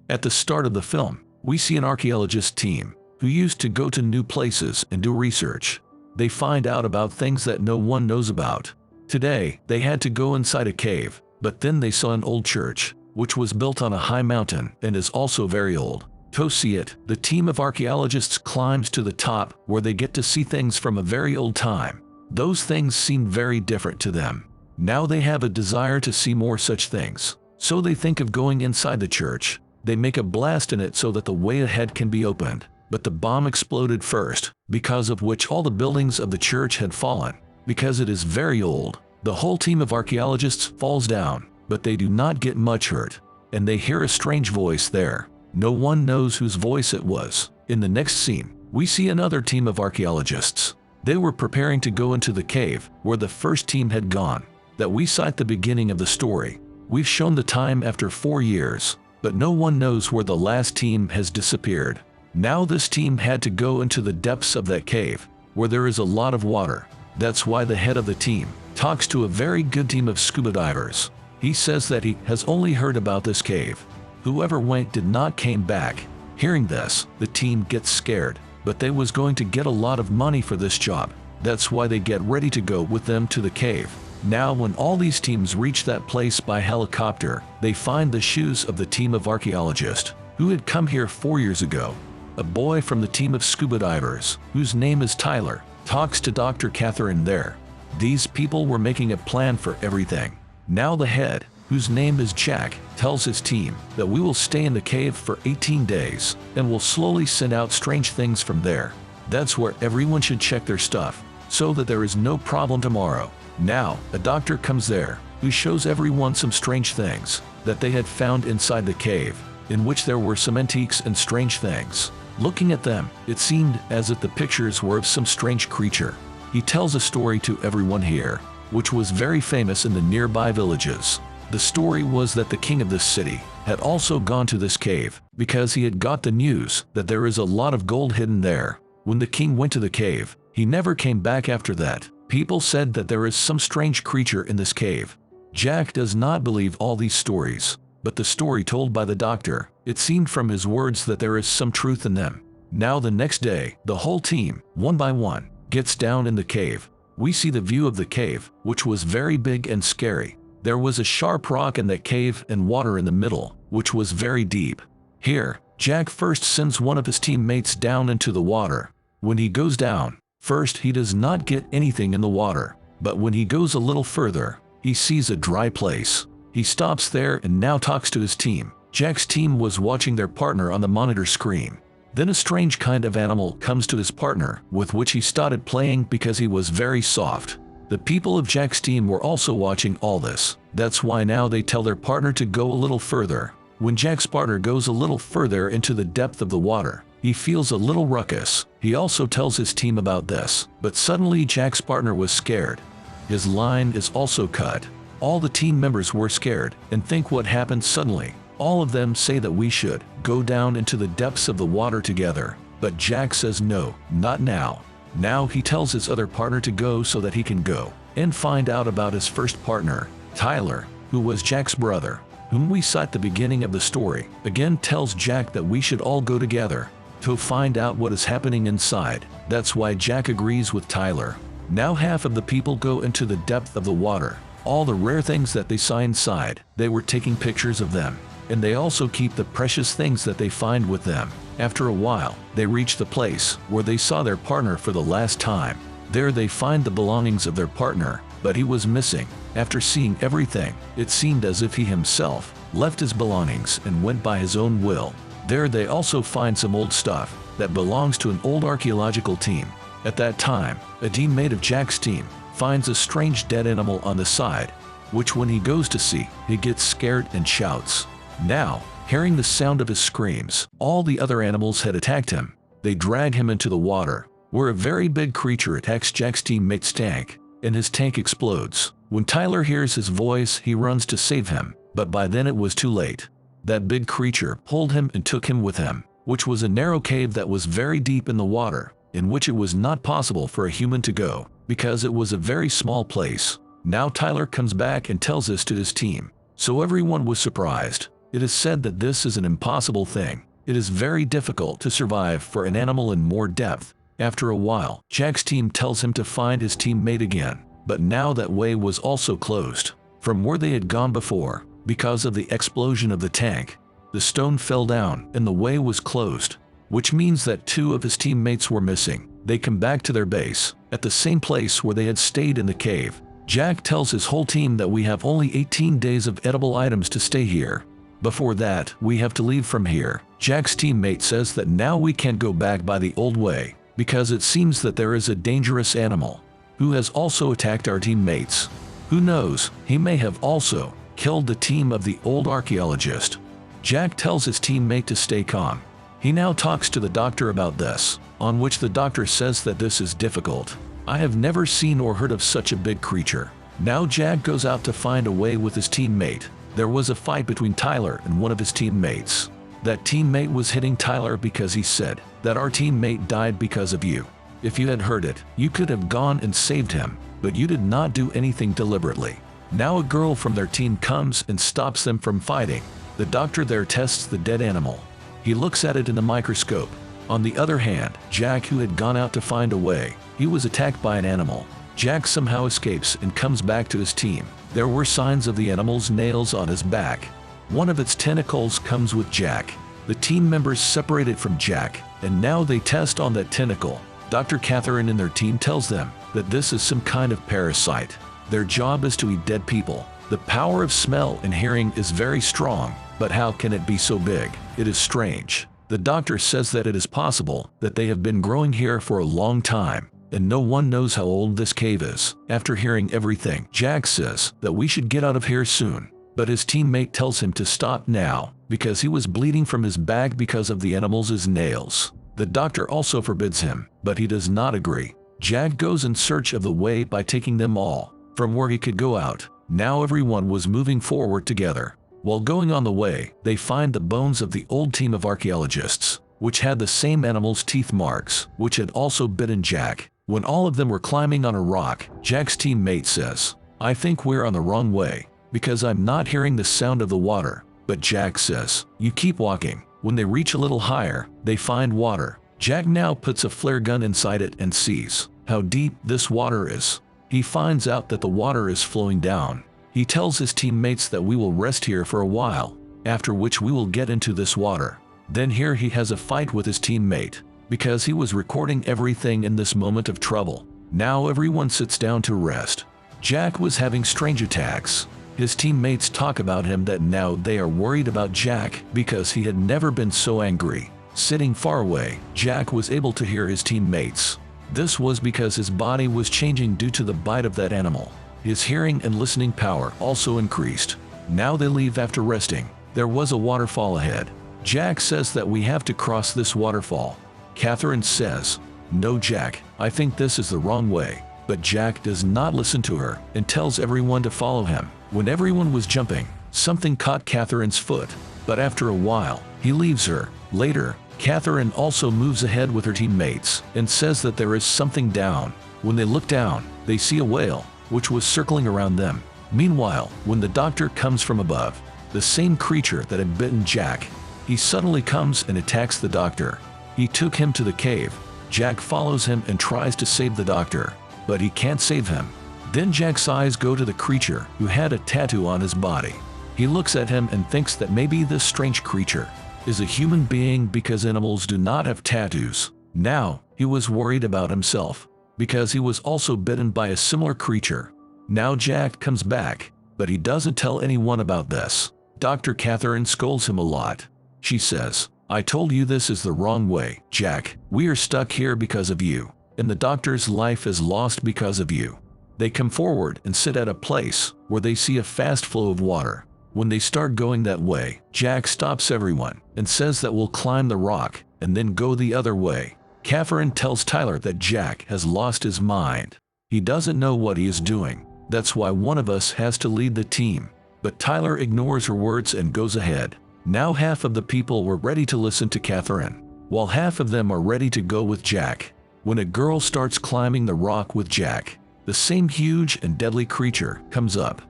At the start of the film, we see an archaeologist team who used to go to new places and do research. They find out about things that no one knows about. Today, they had to go inside a cave, but then they saw an old church, which was built on a high mountain and is also very old. To see it, the team of archaeologists climbs to the top where they get to see things from a very old time. Those things seem very different to them. Now they have a desire to see more such things. So they think of going inside the church. They make a blast in it so that the way ahead can be opened. But the bomb exploded first, because of which all the buildings of the church had fallen. Because it is very old, the whole team of archaeologists falls down, but they do not get much hurt. And they hear a strange voice there. No one knows whose voice it was. In the next scene, we see another team of archaeologists. They were preparing to go into the cave where the first team had gone, that we saw at the beginning of the story. We've shown the time after 4 years, but no one knows where the last team has disappeared. Now this team had to go into the depths of that cave, where there is a lot of water. That's why the head of the team talks to a very good team of scuba divers. He says that he has only heard about this cave. Whoever went did not came back. Hearing this, the team gets scared, but they was going to get a lot of money for this job. That's why they get ready to go with them to the cave. Now when all these teams reach that place by helicopter, they find the shoes of the team of archaeologists who had come here 4 years ago. A boy from the team of scuba divers, whose name is Tyler, talks to Dr. Catherine there. These people were making a plan for everything. Now the head, whose name is Jack, tells his team that we will stay in the cave for 18 days and will slowly send out strange things from there. That's where everyone should check their stuff, so that there is no problem tomorrow. Now, a doctor comes there, who shows everyone some strange things that they had found inside the cave, in which there were some antiques and strange things. Looking at them, it seemed as if the pictures were of some strange creature. He tells a story to everyone here, which was very famous in the nearby villages. The story was that the king of this city had also gone to this cave because he had got the news that there is a lot of gold hidden there. When the king went to the cave, he never came back after that. People said that there is some strange creature in this cave. Jack does not believe all these stories, but the story told by the doctor, it seemed from his words that there is some truth in them. Now the next day, the whole team, one by one, gets down in the cave. We see the view of the cave, which was very big and scary. There was a sharp rock in that cave and water in the middle, which was very deep. Here, Jack first sends one of his teammates down into the water. When he goes down, first he does not get anything in the water, but when he goes a little further, he sees a dry place. He stops there and now talks to his team. Jack's team was watching their partner on the monitor screen. Then a strange kind of animal comes to his partner, with which he started playing because he was very soft. The people of Jack's team were also watching all this. That's why now they tell their partner to go a little further. When Jack's partner goes a little further into the depth of the water, he feels a little ruckus. He also tells his team about this, but suddenly Jack's partner was scared. His line is also cut. All the team members were scared and think what happened suddenly. All of them say that we should go down into the depths of the water together, but Jack says no, not now. Now he tells his other partner to go so that he can go and find out about his first partner, Tyler, who was Jack's brother, whom we saw at the beginning of the story. Again tells Jack that we should all go together to find out what is happening inside. That's why Jack agrees with Tyler. Now half of the people go into the depth of the water. All the rare things that they saw inside, they were taking pictures of them, and they also keep the precious things that they find with them. After a while, they reach the place where they saw their partner for the last time. There they find the belongings of their partner, but he was missing. After seeing everything, it seemed as if he himself left his belongings and went by his own will. There they also find some old stuff that belongs to an old archaeological team. At that time, a teammate of Jack's team finds a strange dead animal on the side, which when he goes to see, he gets scared and shouts. Now, hearing the sound of his screams, all the other animals had attacked him. They drag him into the water, where a very big creature attacks Jack's teammate's tank, and his tank explodes. When Tyler hears his voice, he runs to save him, but by then it was too late. That big creature pulled him and took him with him, which was a narrow cave that was very deep in the water, in which it was not possible for a human to go, because it was a very small place. Now Tyler comes back and tells this to his team, so everyone was surprised. It is said that this is an impossible thing. It is very difficult to survive for an animal in more depth. After a while, Jack's team tells him to find his teammate again, but now that way was also closed. From where they had gone before, because of the explosion of the tank, the stone fell down and the way was closed, which means that 2 of his teammates were missing. They come back to their base, at the same place where they had stayed in the cave. Jack tells his whole team that we have only 18 days of edible items to stay here. Before that, we have to leave from here. Jack's teammate says that now we can't go back by the old way, because it seems that there is a dangerous animal who has also attacked our teammates. Who knows, he may have also killed the team of the old archaeologist. Jack tells his teammate to stay calm. He now talks to the doctor about this, on which the doctor says that this is difficult. I have never seen or heard of such a big creature. Now Jack goes out to find a way with his teammate. There was a fight between Tyler and one of his teammates. That teammate was hitting Tyler because he said that our teammate died because of you. If you had heard it, you could have gone and saved him, but you did not do anything deliberately. Now a girl from their team comes and stops them from fighting. The doctor there tests the dead animal. He looks at it in the microscope. On the other hand, Jack, who had gone out to find a way, he was attacked by an animal. Jack somehow escapes and comes back to his team. There were signs of the animal's nails on his back. One of its tentacles comes with Jack. The team members separated from Jack, and now they test on that tentacle. Dr. Catherine and their team tells them that this is some kind of parasite. Their job is to eat dead people. The power of smell and hearing is very strong, but how can it be so big? It is strange. The doctor says that it is possible that they have been growing here for a long time, and no one knows how old this cave is. After hearing everything, Jack says that we should get out of here soon, but his teammate tells him to stop now, because he was bleeding from his back because of the animal's nails. The doctor also forbids him, but he does not agree. Jack goes in search of the way by taking them all from where he could go out. Now everyone was moving forward together. While going on the way, they find the bones of the old team of archaeologists, which had the same animal's teeth marks, which had also bitten Jack. When all of them were climbing on a rock, Jack's teammate says, I think we're on the wrong way, because I'm not hearing the sound of the water. But Jack says, you keep walking. When they reach a little higher, they find water. Jack now puts a flare gun inside it and sees how deep this water is. He finds out that the water is flowing down. He tells his teammates that we will rest here for a while, after which we will get into this water. Then here he has a fight with his teammate, because he was recording everything in this moment of trouble. Now everyone sits down to rest. Jack was having strange attacks. His teammates talk about him that now they are worried about Jack because he had never been so angry. Sitting far away, Jack was able to hear his teammates. This was because his body was changing due to the bite of that animal. His hearing and listening power also increased. Now they leave after resting. There was a waterfall ahead. Jack says that we have to cross this waterfall. Catherine says, no Jack, I think this is the wrong way. But Jack does not listen to her and tells everyone to follow him. When everyone was jumping, something caught Catherine's foot, but after a while, he leaves her. Later, Catherine also moves ahead with her teammates and says that there is something down. When they look down, they see a whale, which was circling around them. Meanwhile, when the doctor comes from above, the same creature that had bitten Jack, he suddenly comes and attacks the doctor. He took him to the cave. Jack follows him and tries to save the doctor, but he can't save him. Then Jack's eyes go to the creature who had a tattoo on his body. He looks at him and thinks that maybe this strange creature is a human being because animals do not have tattoos. Now, he was worried about himself, because he was also bitten by a similar creature. Now Jack comes back, but he doesn't tell anyone about this. Dr. Catherine scolds him a lot. She says, I told you this is the wrong way, Jack. We are stuck here because of you, and the doctor's life is lost because of you. They come forward and sit at a place where they see a fast flow of water. When they start going that way, Jack stops everyone and says that we'll climb the rock and then go the other way. Catherine tells Tyler that Jack has lost his mind. He doesn't know what he is doing. That's why one of us has to lead the team. But Tyler ignores her words and goes ahead. Now half of the people were ready to listen to Catherine, while half of them are ready to go with Jack. When a girl starts climbing the rock with Jack, the same huge and deadly creature comes up.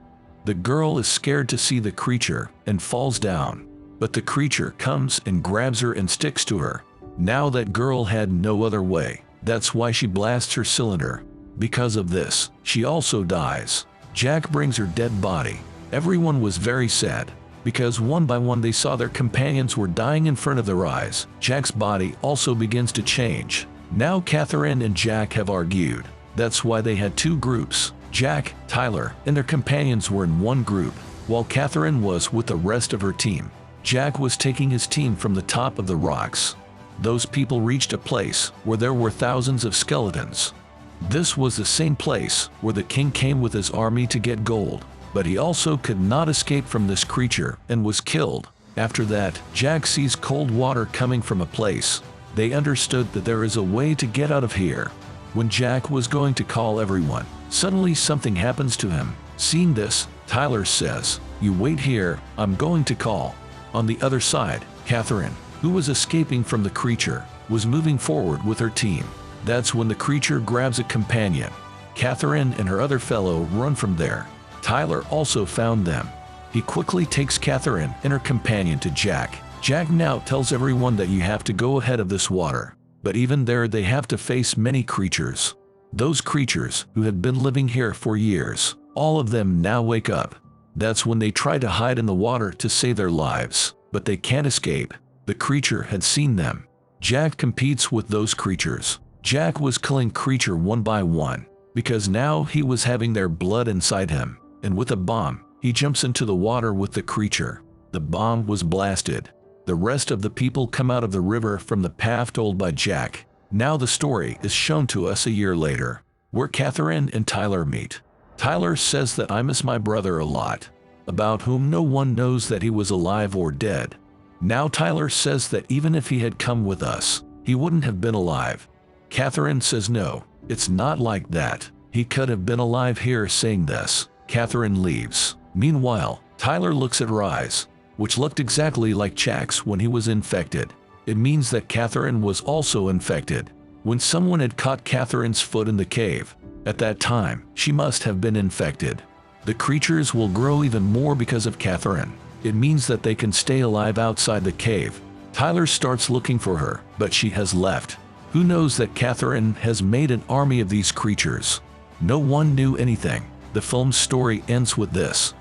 The girl is scared to see the creature and falls down. but the creature comes and grabs her and sticks to her. Now that girl had no other way. That's why she blasts her cylinder. Because of this, she also dies. Jack brings her dead body. Everyone was very sad, because one by one they saw their companions were dying in front of their eyes. Jack's body also begins to change. Now Catherine and Jack have argued. That's why they had two groups. Jack, Tyler, and their companions were in one group, while Catherine was with the rest of her team. Jack was taking his team from the top of the rocks. Those people reached a place where there were thousands of skeletons. This was the same place where the king came with his army to get gold, but he also could not escape from this creature and was killed. After that, Jack sees cold water coming from a place. They understood that there is a way to get out of here. When Jack was going to call everyone, suddenly something happens to him. Seeing this, Tyler says, "You wait here, I'm going to call." On the other side, Catherine, who was escaping from the creature, was moving forward with her team. That's when the creature grabs a companion. Catherine and her other fellow run from there. Tyler also found them. He quickly takes Catherine and her companion to Jack. Jack now tells everyone that you have to go ahead of this water. But even there they have to face many creatures. Those creatures who had been living here for years, all of them now wake up. That's when they try to hide in the water to save their lives, but they can't escape. The creature had seen them. Jack competes with those creatures. Jack was killing creature one by one, because now he was having their blood inside him, and with a bomb, he jumps into the water with the creature. The bomb was blasted. The rest of the people come out of the river from the path told by Jack. Now the story is shown to us a year later, where Catherine and Tyler meet. Tyler says that I miss my brother a lot, about whom no one knows that he was alive or dead. Now Tyler says that even if he had come with us, he wouldn't have been alive. Catherine says no, it's not like that. He could have been alive here. Saying this, Catherine leaves. Meanwhile, Tyler looks at her eyes, which looked exactly like Jack's when he was infected. It means that Catherine was also infected. When someone had caught Catherine's foot in the cave, at that time, she must have been infected. The creatures will grow even more because of Catherine. It means that they can stay alive outside the cave. Tyler starts looking for her, but she has left. Who knows that Catherine has made an army of these creatures? No one knew anything. The film's story ends with this.